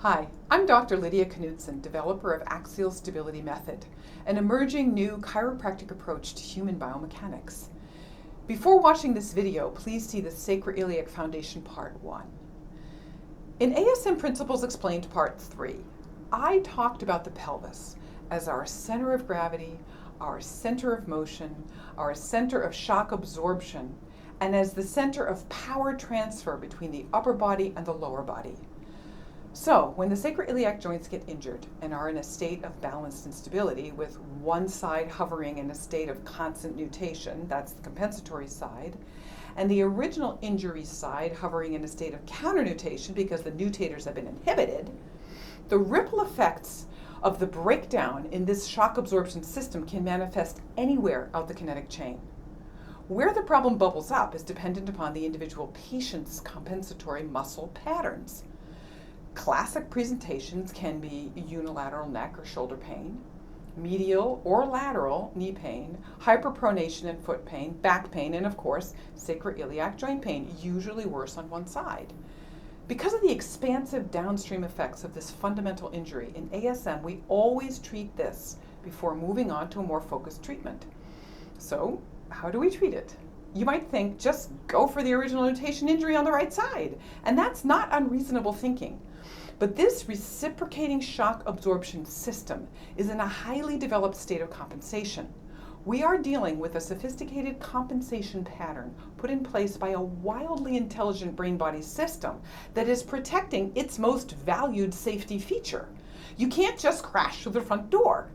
Hi, I'm Dr. Lydia Knudsen, developer of Axial Stability Method, an emerging new chiropractic approach to human biomechanics. Before watching this video, please see the Sacroiliac Foundation Part 1. In ASM Principles Explained Part 3, I talked about the pelvis as our center of gravity, our center of motion, our center of shock absorption, and as the center of power transfer between the upper body and the lower body. So, when the sacroiliac joints get injured and are in a state of balanced instability, with one side hovering in a state of constant nutation, that's the compensatory side, and the original injury side hovering in a state of counternutation because the nutators have been inhibited, the ripple effects of the breakdown in this shock absorption system can manifest anywhere out the kinetic chain. Where the problem bubbles up is dependent upon the individual patient's compensatory muscle patterns. Classic presentations can be unilateral neck or shoulder pain, medial or lateral knee pain, hyperpronation and foot pain, back pain, and of course, sacroiliac joint pain, usually worse on one side. Because of the expansive downstream effects of this fundamental injury, in ASM we always treat this before moving on to a more focused treatment. So, how do we treat it? You might think, just go for the original nutation injury on the right side, and that's not unreasonable thinking. But this reciprocating shock absorption system is in a highly developed state of compensation. We are dealing with a sophisticated compensation pattern put in place by a wildly intelligent brain-body system that is protecting its most valued safety feature. You can't just crash through the front door.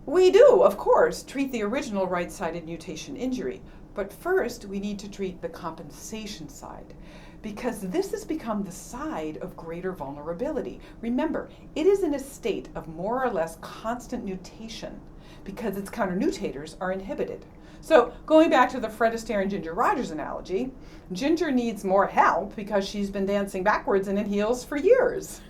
We do, of course, treat the original right-sided nutation injury, but first we need to treat the compensation side, because this has become the side of greater vulnerability. Remember, it is in a state of more or less constant nutation because its counternutators are inhibited. So going back to the Fred Astaire and Ginger Rogers analogy, Ginger needs more help because she's been dancing backwards and in heels for years.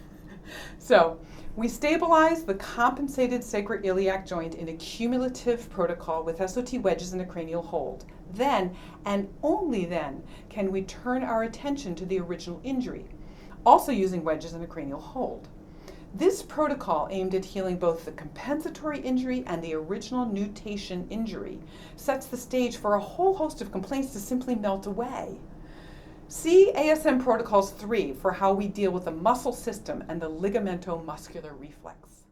So we stabilize the compensated sacroiliac joint in a cumulative protocol with SOT wedges and a cranial hold. Then, and only then, can we turn our attention to the original injury, also using wedges and a cranial hold. This protocol, aimed at healing both the compensatory injury and the original nutation injury, sets the stage for a whole host of complaints to simply melt away. See ASM Protocols 3 for how we deal with the muscle system and the ligamentomuscular reflex.